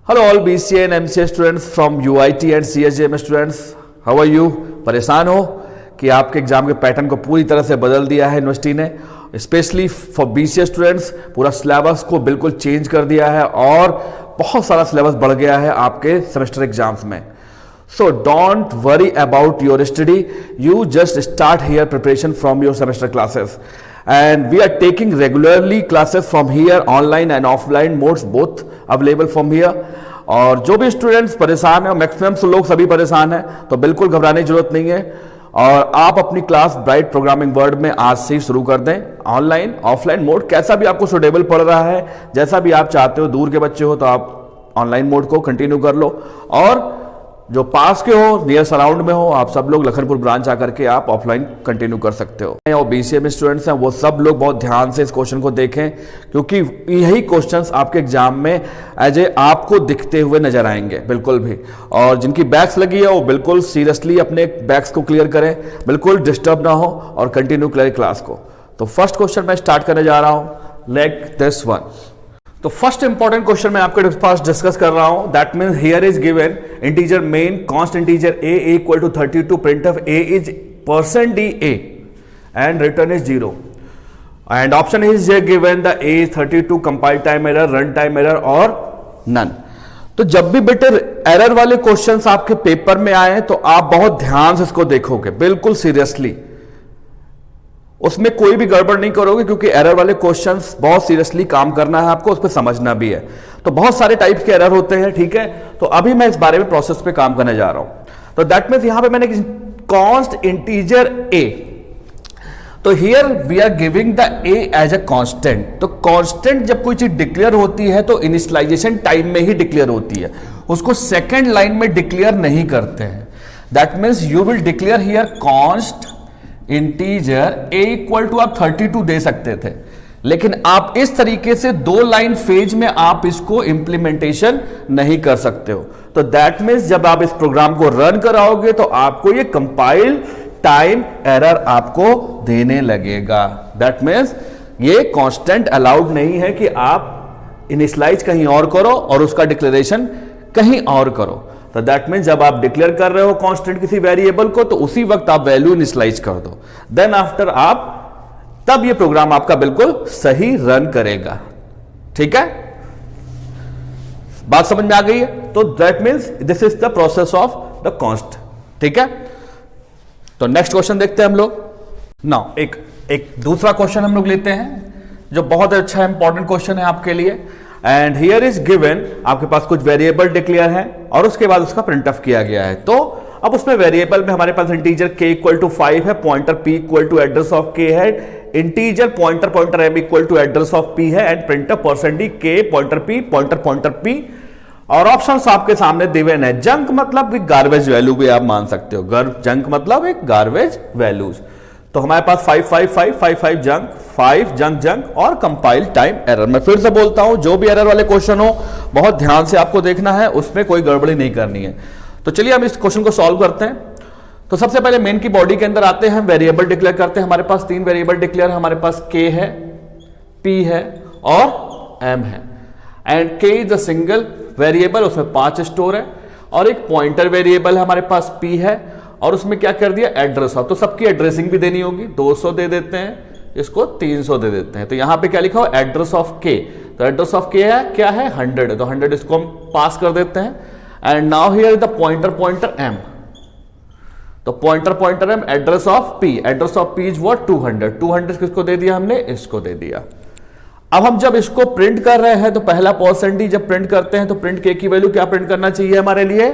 Hello all BCA and MCA students from UIT and CSJM students. How are you? परेशान हो कि आपके exam के पैटर्न को पूरी तरह से बदल दिया है यूनिवर्सिटी ने, स्पेशली फॉर BCA स्टूडेंट्स पूरा सिलेबस को बिल्कुल चेंज कर दिया है और बहुत सारा सिलेबस बढ़ गया है आपके सेमेस्टर एग्जाम्स में. So don't worry about your study. You just start here preparation from your semester classes. And we are taking regularly classes from here, online and offline modes both available from here. और जो भी students परेशान है और maximum लोग सभी परेशान हैं, तो बिल्कुल घबराने की जरूरत नहीं है. और आप अपनी क्लास ब्राइट प्रोग्रामिंग वर्ड में आज से ही शुरू कर दें. ऑनलाइन ऑफलाइन मोड कैसा भी आपको सुटेबल पड़ रहा है, जैसा भी आप चाहते हो. दूर के बच्चे हो तो आप ऑनलाइन मोड को कंटिन्यू कर लो, और जो पास के हो, नियर सराउंड में हो, आप सब लोग लखनपुर ब्रांच आकर के आप ऑफलाइन कंटिन्यू कर सकते हो. और BCA में स्टूडेंट्स हैं वो सब लोग बहुत ध्यान से इस क्वेश्चन को देखें, क्योंकि यही क्वेश्चंस आपके एग्जाम में एज ए आपको दिखते हुए नजर आएंगे बिल्कुल भी. और जिनकी बैक्स लगी है वो बिल्कुल सीरियसली अपने बैक्स को क्लियर करें, बिल्कुल डिस्टर्ब ना हो और कंटिन्यू करें क्लास को. तो फर्स्ट क्वेश्चन मैं स्टार्ट करने जा रहा हूं, लाइक दिस वन. तो फर्स्ट इंपॉर्टेंट क्वेश्चन मैं आपके पास डिस्कस कर रहा हूं. That means here is given integer main const integer a equal to 32. Printf a is %d a and return is 0. And option is given the a is 32, compile time error, run time error और none. तो जब भी बेटे error वाले questions आपके paper में आए तो आप बहुत ध्यान से इसको देखोगे, बिल्कुल सीरियसली. उसमें कोई भी गड़बड़ नहीं करोगे, क्योंकि एरर वाले क्वेश्चंस बहुत सीरियसली काम करना है आपको, उस पर समझना भी है. तो बहुत सारे टाइप के एरर होते हैं, ठीक है. तो अभी मैं इस बारे में प्रोसेस पे काम करने जा रहा हूं. तो दैट मींस यहां पे मैंने कांस्ट इंटीजर a. तो here we are giving the a as a constant. तो कांस्टेंट जब कोई चीज डिक्लेयर होती है तो इनिशियलाइजेशन टाइम में ही डिक्लेयर होती है, उसको सेकेंड लाइन में डिक्लेयर नहीं करते हैं. That means you will declare here const integer a equal to आप 32 दे सकते थे, लेकिन आप इस तरीके से दो लाइन फेज में आप इसको इंप्लीमेंटेशन नहीं कर सकते हो. तो दैट मींस जब आप इस प्रोग्राम को रन कराओगे तो आपको ये कंपाइल टाइम एरर आपको देने लगेगा. दैट मींस ये कांस्टेंट अलाउड नहीं है कि आप इनिशियलाइज कहीं और करो और उसका डिक्लेरेशन कहीं और करो. तो दैट मीन जब आप डिक्लेयर कर रहे हो कांस्टेंट किसी वेरिएबल को, तो उसी वक्त आप वैल्यू इनिशियलाइज कर दो. देन आफ्टर आप तब ये प्रोग्राम आपका बिल्कुल सही रन करेगा. ठीक है, बात समझ में आ गई है. तो that means this is the process of the const. ठीक है, तो नेक्स्ट क्वेश्चन देखते हैं हम लोग. नाउ एक दूसरा क्वेश्चन हम लोग लेते हैं जो बहुत अच्छा इंपॉर्टेंट क्वेश्चन है आपके लिए. एंड हियर इज गिवन, आपके पास कुछ वेरिएबल डिक्लेयर है और उसके बाद उसका प्रिंट ऑफ किया गया है. तो अब उसमें वेरिएबल में हमारे पास इंटीजर k इक्वल टू 5 है, pointer p equal to address of k है, integer pointer m equal to address of p है, and printer %d k pointer p. और ऑप्शंस आपके सामने दिए हैं. जंक मतलब एक गार्बेज वैल्यू भी आप मान सकते हो. जंक मतलब एक गार्बेज वैल्यूज. तो हमारे पास 5 जंक, 5 जंक और कंपाइल टाइम एरर. मैं फिर से बोलता हूं, जो भी एरर वाले क्वेश्चन हो बहुत ध्यान से आपको देखना है, उसमें कोई गड़बड़ी नहीं करनी है. तो चलिए हम इस क्वेश्चन को सॉल्व करते हैं. तो सबसे पहले मेन की बॉडी के अंदर आते हैं, वेरिएबल डिक्लेयर करते हैं. हमारे पास 3 वेरिएबल डिक्लेयर है. हमारे पास k है, p है और m है. And k is a single variable, उसमें 5 स्टोर है. और एक पॉइंटर वेरिएबल है हमारे पास p है, और उसमें क्या कर दिया, एड्रेस ऑफ. तो सबकी एड्रेसिंग भी देनी होगी. 200 दे देते हैं, इसको 300 दे देते हैं. तो यहां पे क्या लिखा हो, एड्रेस ऑफ k. तो एड्रेस ऑफ k है क्या है, 100. तो 100 इसको हम पास कर देते हैं. And now here is the pointer m. तो pointer m, address of p. Address of p is what, 200 किसको दे दिया हमने, इसको दे दिया. अब हम जब इसको प्रिंट कर रहे हैं तो पहला %d जब प्रिंट करते हैं तो प्रिंट k की वैल्यू क्या प्रिंट करना चाहिए हमारे लिए,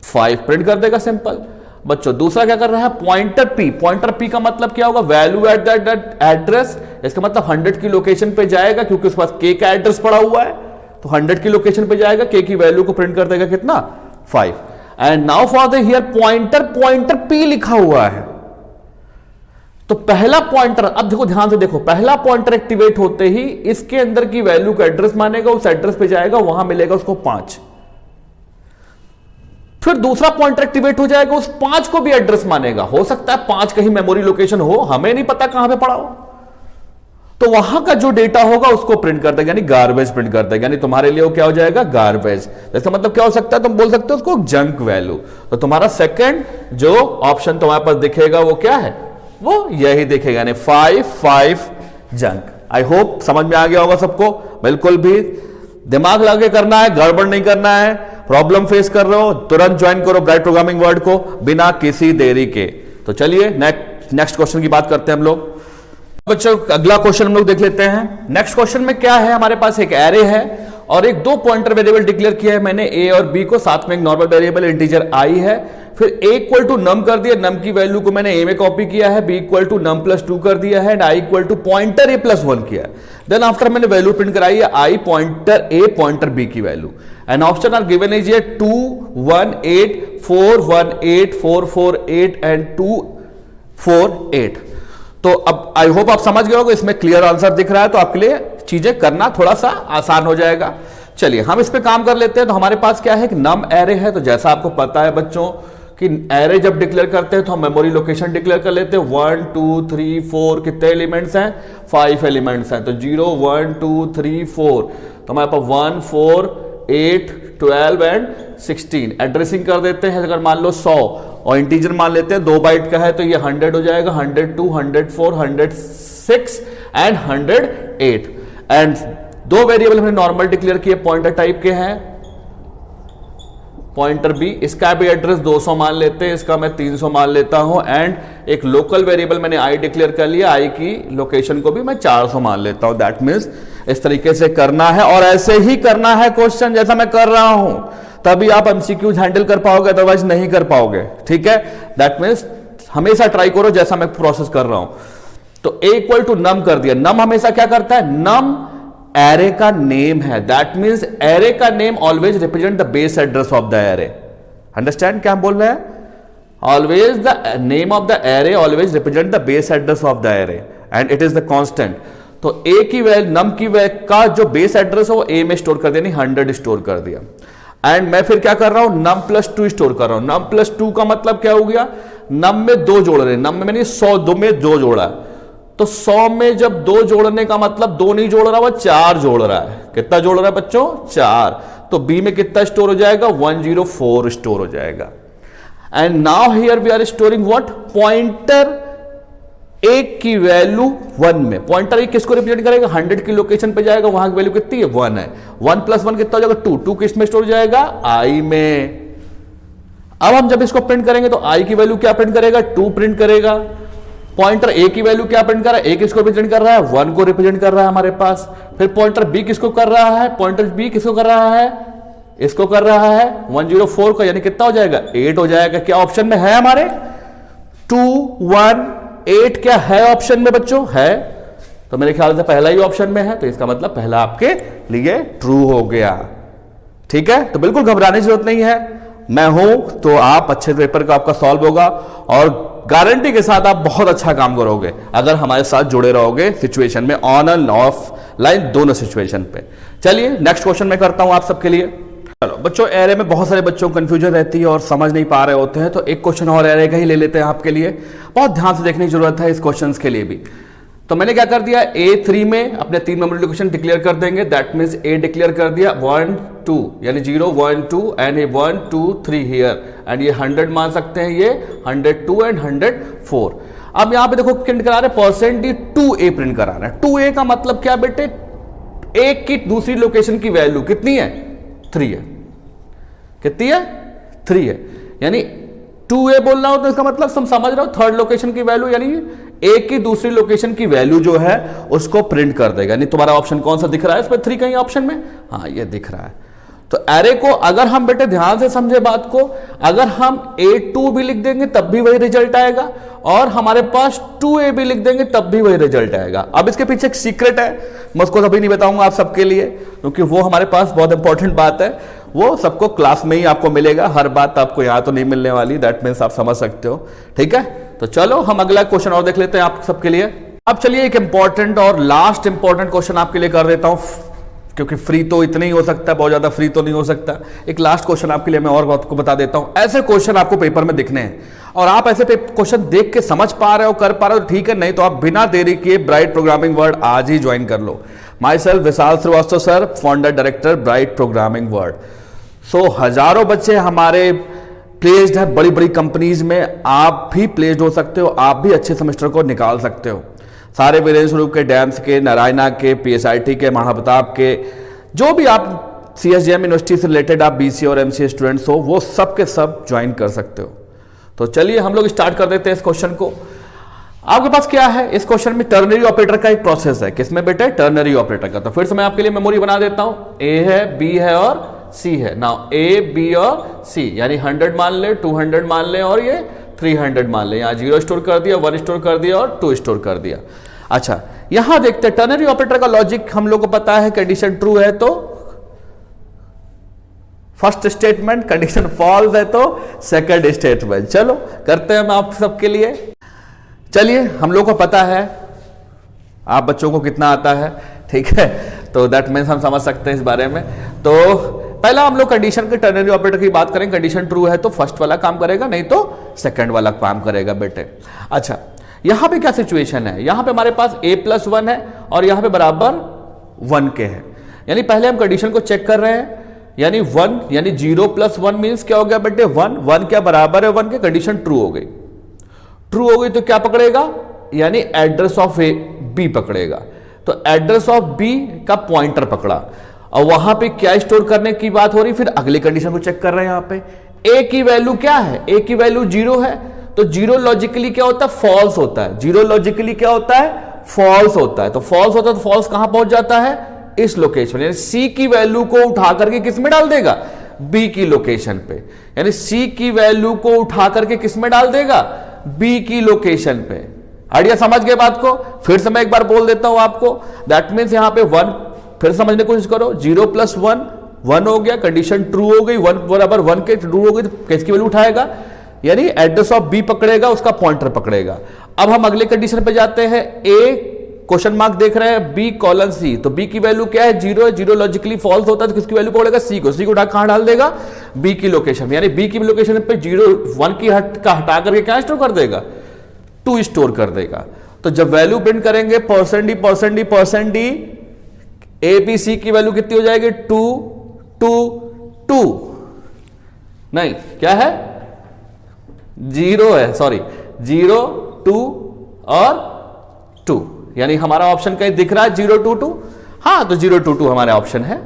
5 प्रिंट कर देगा, सिंपल. बच्चों दूसरा क्या कर रहा है, पॉइंटर p का मतलब क्या होगा, वैल्यू एट दैट एड्रेस. इसका मतलब 100 की लोकेशन पे जाएगा, क्योंकि उसके पास k का एड्रेस पड़ा हुआ है. तो 100 की लोकेशन पे जाएगा, k की वैल्यू को प्रिंट कर देगा कितना, 5. And now for the here pointer p लिखा हुआ है. तो पहला पॉइंटर, अब देखो ध्यान से देखो, पहला पॉइंटर एक्टिवेट होते ही इसके अंदर की वैल्यू का एड्रेस मानेगा, उस एड्रेस पे जाएगा, वहां मिलेगा उसको 5. फिर दूसरा पॉइंटर एक्टिवेट हो जाएगा, उस 5 को भी एड्रेस मानेगा. हो सकता है 5 कहीं मेमोरी लोकेशन हो, हमें नहीं पता कहां पे पड़ा हो. तो वहां का जो डेटा होगा उसको प्रिंट कर देगा, यानी गार्बेज प्रिंट कर देगा, यानी तुम्हारे लिए वो क्या हो जाएगा, गार्बेज। इसका मतलब क्या हो सकता है, तुम बोल सकते हो उसको जंक वैल्यू। तो तुम्हारा सेकंड जो ऑप्शन तुम्हारे पास दिखेगा वो क्या है, वो यही दिखेगा, यानी 5 जंक। आई होप समझ में आ गया होगा सबको। बिल्कुल भी दिमाग लगा के करना है, गड़बड़ नहीं करना है। प्रॉब्लम फेस कर रहे हो तुरंत ज्वाइन करो ब्राइट प्रोग्रामिंग वर्ल्ड को बिना किसी देरी के। तो चलिए नेक्स्ट क्वेश्चन की बात करते हैं हम लोग। बच्चों अगला क्वेश्चन हम लोग देख लेते हैं। नेक्स्ट क्वेश्चन में क्या है, हमारे पास एक एरे है और एक 2 पॉइंटर वेरिएबल डिक्लेयर किया है मैंने, ए और बी को, साथ में एक नॉर्मल वेरिएबल इंटीजर आई है। फिर ए इक्वल टू नम कर दिया, नम की वैल्यू को मैंने ए में कॉपी किया है, b equal to num plus 2 कर दिया है, and i equal to pointer a plus 1 किया है। देन आफ्टर मैंने वैल्यू प्रिंट कराई है, i pointer a pointer b की value, and option are given is ये 2 1 8 4 1 8 4 4 8 एंड 2 4 8। तो अब आई होप आप समझ गए होगे, इसमें क्लियर आंसर दिख रहा है, तो आपके लिए चीजें करना थोड़ा सा आसान हो जाएगा। चलिए हम इस पे काम कर लेते हैं। तो हमारे पास क्या है, एक नम एरे है। तो जैसा आपको पता है बच्चों कि एरे जब डिक्लेयर करते हैं तो हम मेमोरी लोकेशन डिक्लेयर कर लेते हैं। 1 2 3 4 कितने एलिमेंट्स हैं, 5 एलिमेंट्स हैं। तो 0 1 2 3 4, तो हमारे पास 1 4 8 12 एंड 16 एड्रेसिंग कर देते हैं। अगर मान लो 100 और इंटीजर मान लेते हैं 2 बाइट का है, तो ये 100 हो जाएगा, 102 104 106 एंड 108। एंड 2 वेरिएबल हमने नॉर्मल डिक्लेयर किए, पॉइंटर टाइप के हैं, पॉइंटर बी, इसका भी एड्रेस 200 मान लेते हैं, इसका मैं 300 मान लेता हूं, एंड एक लोकल वेरिएबल मैंने आई डिक्लेयर कर लिया, आई की लोकेशन को भी मैं 400 मान लेता हूं। दैट मीन्स इस तरीके से करना है और ऐसे ही करना है क्वेश्चन जैसा मैं कर रहा हूं, तभी आप एमसीक्यूज हैंडल कर पाओगे, अदरवाइज नहीं कर पाओगे। ठीक है, दैट मीन्स हमेशा ट्राई करो जैसा मैं प्रोसेस कर रहा हूं। तो ए इक्वल टू नम कर दिया, नम हमेशा क्या करता है, नम एरे का नेम है। दैट मीन्स एरे का name always represent the base address of the array. Understand क्या हम बोल रहे हैं, always the name of the array always represent the base address of the array and it is the constant. तो ए की value, नम की value का जो बेस एड्रेस है वो ए में स्टोर कर दिया, नहीं 100 स्टोर कर दिया। एंड मैं फिर क्या कर रहा हूं, नम प्लस 2 स्टोर कर रहा हूं। नम प्लस 2 का मतलब क्या हो गया, नम में 2 जोड़ रहे, नम में मैंने 100 2 में 2 जोड़ा, तो 100 में जब 2 जोड़ने का मतलब 2 नहीं जोड़ रहा, वो 4 जोड़ रहा है। कितना जोड़ रहा है बच्चों, 4। तो बी में कितना स्टोर हो जाएगा, 104 स्टोर हो जाएगा। And now here we are storing what, pointer एक की वैल्यू 1 में। पॉइंटर एक किसको रिप्रेजेंट करेगा, 100 की लोकेशन पे जाएगा, वहां की वैल्यू कितनी है, 1 है। 1 प्लस 1 कितना हो जाएगा, 2। 2 किस में स्टोर हो जाएगा, आई में। अब हम जब इसको प्रिंट करेंगे तो आई की वैल्यू क्या प्रिंट करेगा, 2 प्रिंट करेगा। पॉइंटर ए की वैल्यू क्या प्रिंट कर रहा है, ए किसको रिप्रेजेंट कर रहा है, 1 को रिप्रेजेंट कर रहा है हमारे पास। फिर पॉइंटर बी किसको कर रहा है, पॉइंटर बी किसको कर रहा है, इसको कर रहा है 104 का, यानी कितना हो जाएगा, 8 हो जाएगा। क्या ऑप्शन में है हमारे, 2 1 8 क्या है ऑप्शन में बच्चों, है। तो मेरे ख्याल से पहला ही ऑप्शन में है, तो इसका मतलब पहला आपके लिए ट्रू हो गया। ठीक है, तो बिल्कुल घबराने की जरूरत नहीं है, मैं हूं तो आप अच्छे पेपर का आपका सॉल्व होगा और गारंटी के साथ आप बहुत अच्छा काम करोगे अगर हमारे साथ जुड़े रहोगे सिचुएशन में, ऑन एंड ऑफ लाइन दोनों सिचुएशन पे। चलिए नेक्स्ट क्वेश्चन मैं करता हूं आप सबके लिए। चलो बच्चों, एरे में बहुत सारे बच्चों को कंफ्यूजन रहती है और समझ नहीं पा रहे होते हैं, तो एक क्वेश्चन और एरे का ही ले लेते हैं आपके लिए। बहुत ध्यान से देखने की जरूरत है इस क्वेश्चन के लिए भी। तो मैंने क्या कर दिया, A3 में अपने 3 मेमोरी लोकेशन डिक्लेयर कर देंगे। दैट मीन्स A डिक्लेयर कर दिया 1 2, यानी 0 1 2 एंड 1 2 3 हियर, एंड ये 100 मान सकते हैं, ये 102 एंड 104। अब यहां पे देखो प्रिंट करा रहे %2A प्रिंट करा रहा है। 2A का मतलब क्या बेटे, एक की दूसरी लोकेशन की वैल्यू कितनी है, 3 है। कितनी है, 3 है, यानी 2A बोल रहा हूं तो इसका मतलब समझ रहे हो, थर्ड लोकेशन की वैल्यू, यानी एक की दूसरी लोकेशन की वैल्यू जो है उसको प्रिंट कर देगा। यानी तुम्हारा ऑप्शन कौन सा दिख रहा है इसमें, 3 कहीं ऑप्शन में, हाँ ये दिख रहा है। तो एरे को अगर हम बेटे ध्यान से समझे बात को, अगर हम A2 भी लिख देंगे तब भी वही रिजल्ट आएगा, और हमारे पास 2A भी लिख देंगे तब भी वही रिजल्ट आएगा। अब इसके पीछे एक सीक्रेट है, मैं उसको अभी नहीं बताऊंगा आप सबके लिए, क्योंकि वो हमारे पास बहुत इंपॉर्टेंट बात है, वो सबको क्लास में ही आपको मिलेगा, हर बात आपको यहां तो नहीं मिलने वाली। दैट मीन्स आप समझ सकते हो। ठीक है, तो चलो हम अगला क्वेश्चन और देख लेते हैं आप सबके लिए। अब चलिए एक इंपॉर्टेंट और लास्ट इंपॉर्टेंट क्वेश्चन आपके लिए कर देता हूं, क्योंकि फ्री तो इतना ही हो सकता है, बहुत ज्यादा फ्री तो नहीं हो सकता। एक लास्ट क्वेश्चन आपके लिए मैं और आपको बता देता हूं, ऐसे क्वेश्चन आपको पेपर में दिखने हैं और आप ऐसे क्वेश्चन देख के समझ पा रहे हो, कर पा रहे हो, ठीक है, नहीं तो आप बिना देरी किए ब्राइट प्रोग्रामिंग वर्ल्ड आज ही ज्वाइन कर लो। Myself Vishal Shrivastava sir, founder director Bright Programming World. So हजारों बच्चे हमारे प्लेस्ड है बड़ी बड़ी कंपनीज में, आप भी प्लेस्ड हो सकते हो, आप भी अच्छे सेमेस्टर को निकाल सकते हो। सारे वीरेंद्र स्वरूप के, डैम्स के, नारायणा के, पीएसआईटी के, महाप्रताप के, जो भी आप सीएसजेएम यूनिवर्सिटी से रिलेटेड आप बीसीए और एमसीए स्टूडेंट्स हो, वो सब के सब ज्वाइन कर सकते हो। तो चलिए हम लोग स्टार्ट कर देते हैं इस क्वेश्चन को। आपके पास क्या है इस क्वेश्चन में, टर्नरी ऑपरेटर का एक प्रोसेस है। किसमें बेटे? टर्नरी ऑपरेटर का। तो फिर से मैं आपके लिए मेमोरी बना देता हूं, ए है, बी है और सी है। नाउ ए, बी और सी, यानी 100 मान ले, 200 मान ले और ये 300 मान ले। यहां 0 स्टोर कर दिया, 1 स्टोर कर दिया और 2 स्टोर कर दिया। अच्छा, यहां देखते हैं टर्नरी ऑपरेटर का लॉजिक हम लोग को पता है, कंडीशन ट्रू है तो फर्स्ट स्टेटमेंट, कंडीशन फॉल्स है तो सेकंड स्टेटमेंट। चलो करते हैं हम आप सबके लिए। चलिए, हम लोग को पता है, आप बच्चों को कितना आता है, ठीक है, तो दैट मीन्स हम समझ सकते हैं इस बारे में। तो पहला हम लोग कंडीशन के टर्नरी ऑपरेटर की बात करें, कंडीशन ट्रू है तो फर्स्ट वाला काम करेगा, नहीं तो सेकंड वाला काम करेगा बेटे। अच्छा, यहां पे क्या सिचुएशन है, यहां पे हमारे पास a+1 है और यहां पे बराबर 1 के है, यानी पहले हम कंडीशन को चेक कर रहे हैं, यानी 1 यानी 0 + 1 मीन्स क्या हो गया बेटे 1, 1 क्या बराबर है 1 के, कंडीशन ट्रू हो गई। ट्रू हो गई तो क्या पकड़ेगा, यानी एड्रेस ऑफ ए बी पकड़ेगा। तो एड्रेस ऑफ बी का पॉइंटर पकड़ा और वहां पे क्या स्टोर करने की बात हो रही, फिर अगली कंडीशन को चेक कर रहे हैं। यहां पे ए की वैल्यू क्या है, ए की वैल्यू 0 है, तो 0 लॉजिकली क्या होता है, फॉल्स होता है। 0 लॉजिकली क्या होता है, फॉल्स होता है। तो फॉल्स होता है तो फॉल्स कहां पहुंच जाता है, इस लोकेशन, यानी सी की वैल्यू को उठा करके किस में डाल देगा, बी की लोकेशन पे, यानी सी की वैल्यू को उठा करके किस में डाल देगा, बी की लोकेशन पे। आइडिया समझ गए बात को? फिर से मैं एक बार बोल देता हूं आपको, दैट मीन्स यहां पे 1, फिर समझने की कोशिश करो, 0 + 1 1 हो गया, कंडीशन ट्रू हो गई, 1 बराबर 1 के ट्रू हो गई, तो किसकी वैल्यू उठाएगा, यानी एड्रेस ऑफ बी पकड़ेगा, उसका पॉइंटर पकड़ेगा। अब हम अगले कंडीशन पे जाते हैं, ए क्वेश्चन मार्क देख रहे हैं, B:C, तो बी की वैल्यू क्या है, 0 है, 0 लॉजिकली फॉल्स होता है तो किसकी वैल्यू पकड़ेगा, सी को उठा कहां डाल देगा, बी की लोकेशन, यानी बी की लोकेशन पे 0 1 की हटा करके क्या स्टोर कर देगा, 2 स्टोर कर देगा। तो जब वैल्यू प्रिंट करेंगे %D ए बी सी की वैल्यू कितनी हो जाएगी, 2 2 2, नहीं क्या है, 0 है, सॉरी 0 2 और 2, यानी हमारा ऑप्शन कहीं दिख रहा है 0 2 2, हाँ तो 0 2 2 हमारा ऑप्शन है।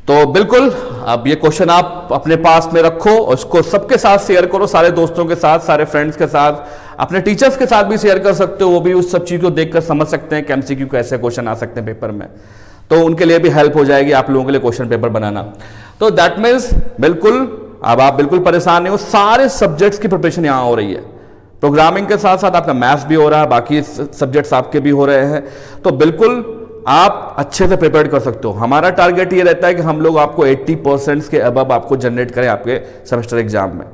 तो बिल्कुल अब ये क्वेश्चन आप अपने पास में रखो और उसको सबके साथ शेयर करो, सारे दोस्तों के साथ, सारे फ्रेंड्स के साथ, अपने टीचर्स के साथ भी शेयर कर सकते हो, वो भी उस सब चीज को देखकर समझ सकते हैं कि एमसीक्यू कैसे क्वेश्चन आ सकते हैं पेपर में, तो उनके लिए भी हेल्प हो जाएगी आप लोगों के लिए क्वेश्चन पेपर बनाना। तो दैट मीन्स बिल्कुल अब आप बिल्कुल परेशान नहीं हो, सारे सब्जेक्ट्स की प्रिपरेशन यहां हो रही है, प्रोग्रामिंग के साथ साथ आपका मैथ्स भी हो रहा है, बाकी सब्जेक्ट्स आपके भी हो रहे हैं, तो बिल्कुल आप अच्छे से प्रिपेयर कर सकते हो। हमारा टारगेट ये रहता है कि हम लोग आपको 80% के अबव आपको जनरेट करें आपके सेमेस्टर एग्जाम में।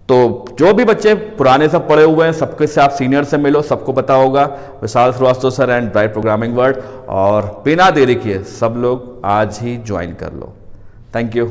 तो जो भी बच्चे पुराने सब पढ़े हुए हैं, सबके से आप सीनियर से मिलो, सबको पता होगा Vishal Shrivastava sir and Bright Programming World, और बिना देरी किए सब लोग आज ही ज्वाइन कर लो। Thank you.